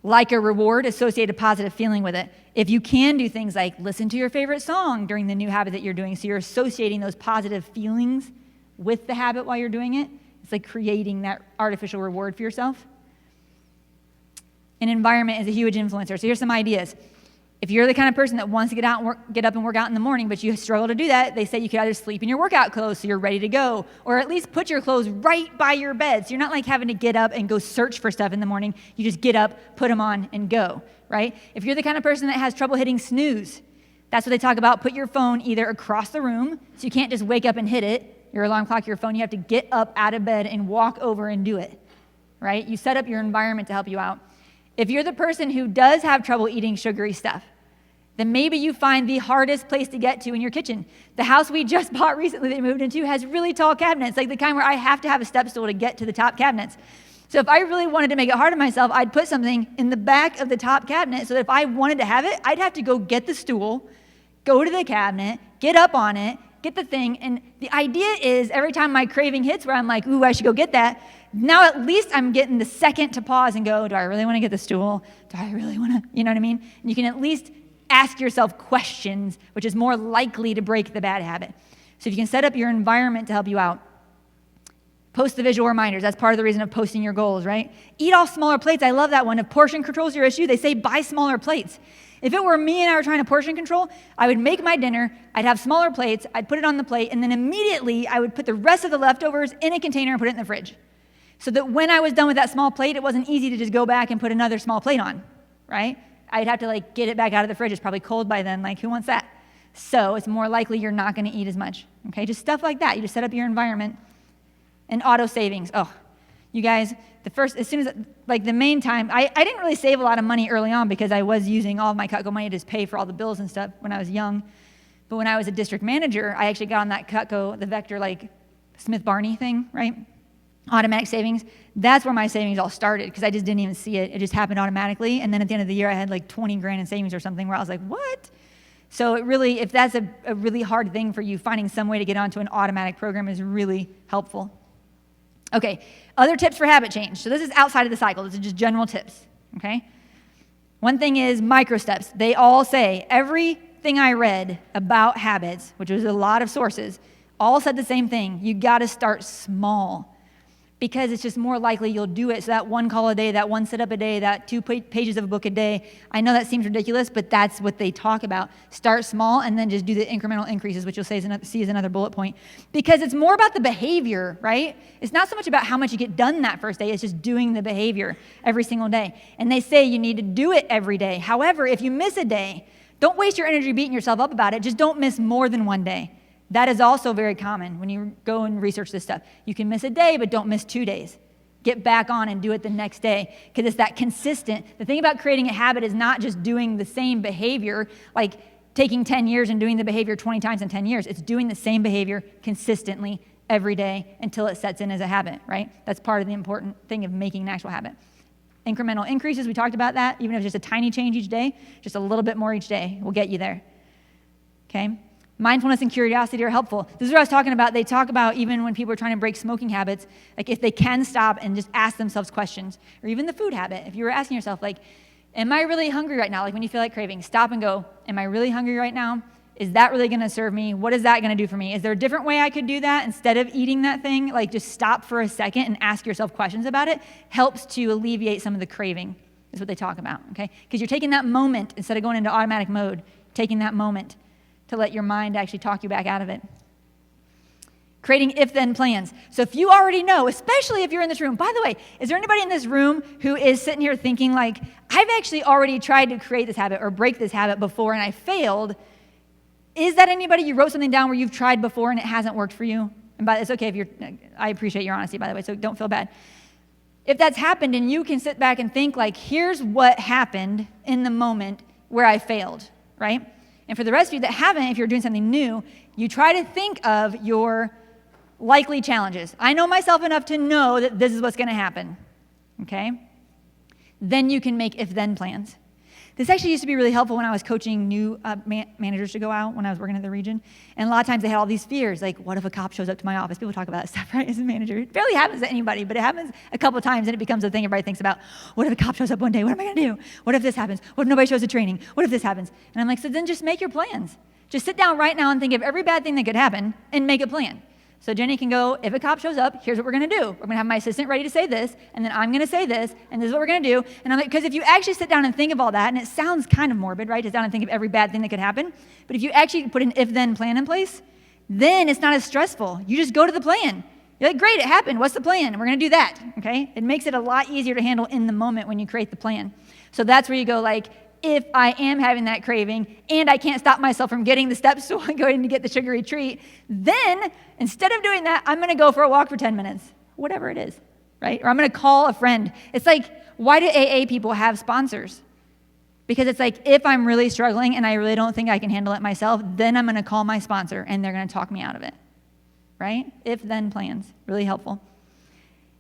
like a reward, associate a positive feeling with it. If you can do things like listen to your favorite song during the new habit that you're doing, so you're associating those positive feelings with the habit while you're doing it, it's like creating that artificial reward for yourself. An environment is a huge influencer. So here's some ideas. If you're the kind of person that wants to get up and work out in the morning, but you struggle to do that, they say you could either sleep in your workout clothes so you're ready to go, or at least put your clothes right by your bed. So you're not like having to get up and go search for stuff in the morning. You just get up, put them on, and go, right? If you're the kind of person that has trouble hitting snooze, that's what they talk about. Put your phone either across the room, so you can't just wake up and hit it, your alarm clock, your phone. You have to get up out of bed and walk over and do it, right? You set up your environment to help you out. If you're the person who does have trouble eating sugary stuff, then maybe you find the hardest place to get to in your kitchen. The house we just bought recently that we moved into has really tall cabinets, like the kind where I have to have a step stool to get to the top cabinets. So if I really wanted to make it hard on myself, I'd put something in the back of the top cabinet so that if I wanted to have it, I'd have to go get the stool, go to the cabinet, get up on it, get the thing. And the idea is every time my craving hits where I'm like, ooh, I should go get that, now at least I'm getting the second to pause and go, do I really want to get the stool? Do I really want to, you know what I mean? And you can at least ask yourself questions, which is more likely to break the bad habit. So if you can set up your environment to help you out, post the visual reminders. That's part of the reason of posting your goals, right? Eat off smaller plates. I love that one. If portion control is your issue, they say buy smaller plates. If it were me and I were trying to portion control, I would make my dinner, I'd have smaller plates, I'd put it on the plate, and then immediately I would put the rest of the leftovers in a container and put it in the fridge. So that when I was done with that small plate, it wasn't easy to just go back and put another small plate on, right? I'd have to get it back out of the fridge. It's probably cold by then. Who wants that? So it's more likely you're not going to eat as much. Okay, just stuff like that. You just set up your environment. And auto savings. Oh, you guys, as soon as, the main time, I didn't really save a lot of money early on because I was using all of my Cutco money to just pay for all the bills and stuff when I was young. But when I was a district manager, I actually got on that Cutco, the Vector, Smith Barney thing, right? Automatic savings. That's where my savings all started because I just didn't even see it. It just happened automatically. And then at the end of the year, I had 20 grand in savings or something where I was like, what? So it really, if that's a really hard thing for you, finding some way to get onto an automatic program is really helpful. Okay, other tips for habit change. So this is outside of the cycle. This is just general tips, okay? One thing is micro steps. They all say, everything I read about habits, which was a lot of sources, all said the same thing. You got to start small because it's just more likely you'll do it. So that one call a day, that one sit-up a day, that 2 pages of a book a day, I know that seems ridiculous, but that's what they talk about. Start small and then just do the incremental increases, which you'll see as another bullet point. Because it's more about the behavior, right? It's not so much about how much you get done that first day, it's just doing the behavior every single day. And they say you need to do it every day. However, if you miss a day, don't waste your energy beating yourself up about it. Just don't miss more than one day. That is also very common when you go and research this stuff. You can miss a day, but don't miss 2 days. Get back on and do it the next day because it's that consistent. The thing about creating a habit is not just doing the same behavior, like taking 10 years and doing the behavior 20 times in 10 years. It's doing the same behavior consistently every day until it sets in as a habit, right? That's part of the important thing of making an actual habit. Incremental increases, we talked about that. Even if it's just a tiny change each day, just a little bit more each day will get you there, okay? Mindfulness and curiosity are helpful. This is what I was talking about. They talk about even when people are trying to break smoking habits, if they can stop and just ask themselves questions, or even the food habit. If you were asking yourself, am I really hungry right now? When you feel like craving, stop and go, am I really hungry right now? Is that really going to serve me? What is that going to do for me? Is there a different way I could do that instead of eating that thing? Just stop for a second and ask yourself questions about it. Helps to alleviate some of the craving, is what they talk about, okay? Because you're taking that moment, instead of going into automatic mode, taking that moment to let your mind actually talk you back out of it. Creating if-then plans. So if you already know, especially if you're in this room, by the way, is there anybody in this room who is sitting here thinking I've actually already tried to create this habit or break this habit before and I failed? Is that anybody you wrote something down where you've tried before and it hasn't worked for you? And it's okay if I appreciate your honesty, by the way, so don't feel bad. If that's happened and you can sit back and think here's what happened in the moment where I failed, right? And for the rest of you that haven't, if you're doing something new, you try to think of your likely challenges. I know myself enough to know that this is what's going to happen, okay? Then you can make if-then plans. This actually used to be really helpful when I was coaching new managers to go out when I was working at the region. And a lot of times they had all these fears, like, what if a cop shows up to my office? People talk about that stuff, right, as a manager. It barely happens to anybody, but it happens a couple of times, and it becomes a thing everybody thinks about. What if a cop shows up one day? What am I going to do? What if this happens? What if nobody shows up to training? What if this happens? And I'm like, so then just make your plans. Just sit down right now and think of every bad thing that could happen and make a plan. So Jenny can go, if a cop shows up, here's what we're going to do. We're going to have my assistant ready to say this, and then I'm going to say this, and this is what we're going to do. And I'm like, because if you actually sit down and think of all that, and it sounds kind of morbid, right, to sit down and think of every bad thing that could happen, but if you actually put an if-then plan in place, then it's not as stressful. You just go to the plan. You're like, great, it happened. What's the plan? We're going to do that, okay? It makes it a lot easier to handle in the moment when you create the plan. So that's where you go like, if I am having that craving and I can't stop myself from getting the step stool and going to get the sugary treat, then instead of doing that, I'm going to go for a walk for 10 minutes, whatever it is, right? Or I'm going to call a friend. It's like, why do AA people have sponsors? Because it's like, if I'm really struggling and I really don't think I can handle it myself, then I'm going to call my sponsor and they're going to talk me out of it, right? If-then plans, really helpful.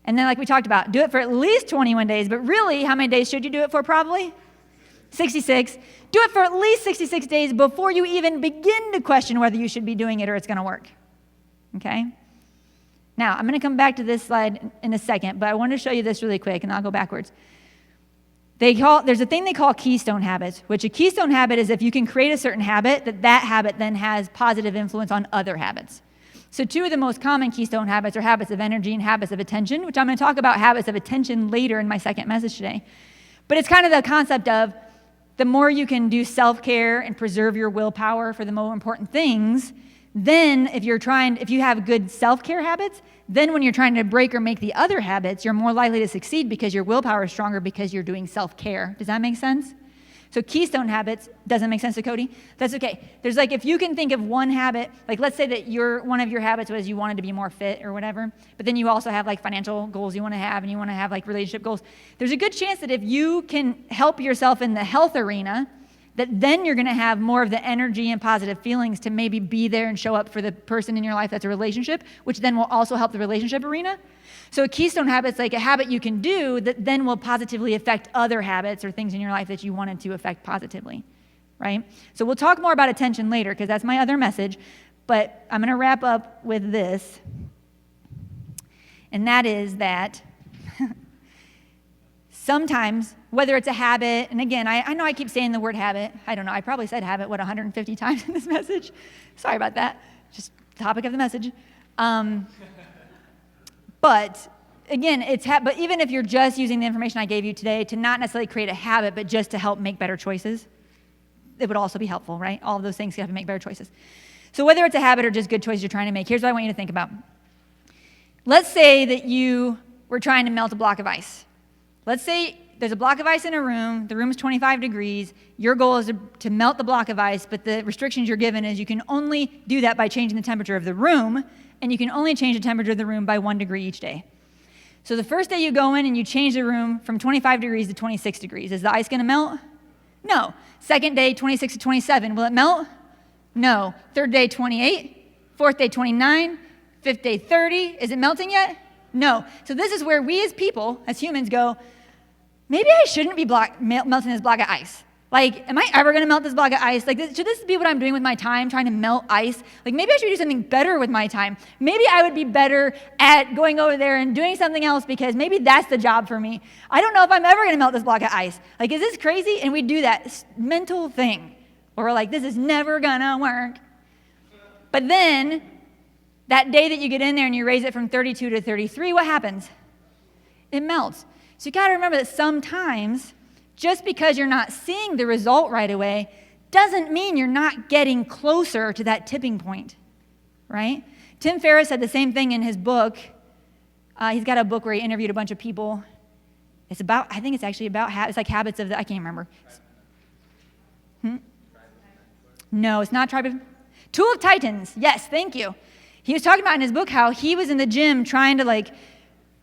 And then like we talked about, do it for at least 21 days, but really, how many days should you do it for probably? 66. Do it for at least 66 days before you even begin to question whether you should be doing it or it's going to work. Okay? Now, I'm going to come back to this slide in a second, but I want to show you this really quick, and I'll go backwards. There's a thing they call keystone habits, which a keystone habit is if you can create a certain habit, that habit then has positive influence on other habits. So two of the most common keystone habits are habits of energy and habits of attention, which I'm going to talk about habits of attention later in my second message today. But it's kind of the concept of the more you can do self-care and preserve your willpower for the more important things, then if you have good self-care habits, then when you're trying to break or make the other habits, you're more likely to succeed because your willpower is stronger because you're doing self-care. Does that make sense? So keystone habits, doesn't make sense to Cody? That's okay. There's like, if you can think of one habit, like let's say that one of your habits was you wanted to be more fit or whatever, but then you also have like financial goals you want to have and you want to have like relationship goals. There's a good chance that if you can help yourself in the health arena, that then you're going to have more of the energy and positive feelings to maybe be there and show up for the person in your life that's a relationship, which then will also help the relationship arena. So a keystone habit is like a habit you can do that then will positively affect other habits or things in your life that you wanted to affect positively, right? So we'll talk more about attention later because that's my other message, but I'm going to wrap up with this, and that is that sometimes, whether it's a habit, and again, I know I keep saying the word habit. I don't know. I probably said habit, 150 times in this message? Sorry about that. Just topic of the message. But again, but even if you're just using the information I gave you today to not necessarily create a habit, but just to help make better choices, it would also be helpful, right? All of those things you have to make better choices. So whether it's a habit or just good choices you're trying to make, here's what I want you to think about. Let's say that you were trying to melt a block of ice. Let's say there's a block of ice in a room, the room's 25 degrees, your goal is to melt the block of ice, but the restrictions you're given is you can only do that by changing the temperature of the room, and you can only change the temperature of the room by 1 degree each day. So the first day you go in and you change the room from 25 degrees to 26 degrees. Is the ice going to melt? No. Second day, 26 to 27. Will it melt? No. Third day, 28. Fourth day, 29. Fifth day, 30. Is it melting yet? No. So this is where we as people, as humans, go, maybe I shouldn't be melting this block of ice. Like, am I ever going to melt this block of ice? Like, should this be what I'm doing with my time, trying to melt ice? Like, maybe I should do something better with my time. Maybe I would be better at going over there and doing something else because maybe that's the job for me. I don't know if I'm ever going to melt this block of ice. Like, is this crazy? And we do that mental thing where we're like, this is never going to work. But then, that day that you get in there and you raise it from 32 to 33, what happens? It melts. So you got to remember that sometimes, just because you're not seeing the result right away doesn't mean you're not getting closer to that tipping point, right? Tim Ferriss said the same thing in his book. He's got a book where he interviewed a bunch of people. It's about, I think it's actually about, it's like habits of the, I can't remember. No, it's not Tool of Titans. Yes, thank you. He was talking about in his book how he was in the gym trying to like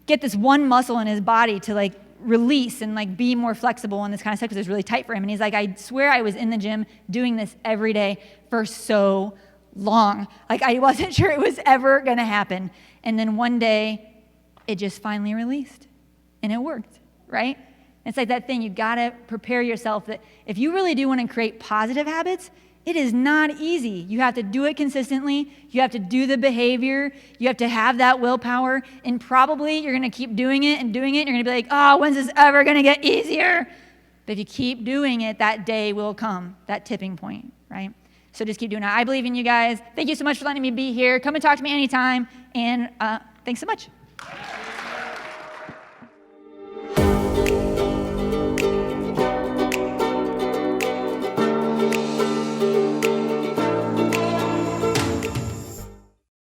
get this one muscle in his body to like release and like be more flexible and this kind of stuff because it was really tight for him. And he's like, I swear I was in the gym doing this every day for so long. Like, I wasn't sure it was ever going to happen. And then one day, it just finally released. And it worked, right? It's like that thing, you got to prepare yourself that if you really do want to create positive habits, it is not easy. You have to do it consistently. You have to do the behavior. You have to have that willpower. And probably you're going to keep doing it and doing it. And you're going to be like, oh, when's this ever going to get easier? But if you keep doing it, that day will come, that tipping point, right? So just keep doing it. I believe in you guys. Thank you so much for letting me be here. Come and talk to me anytime. And thanks so much.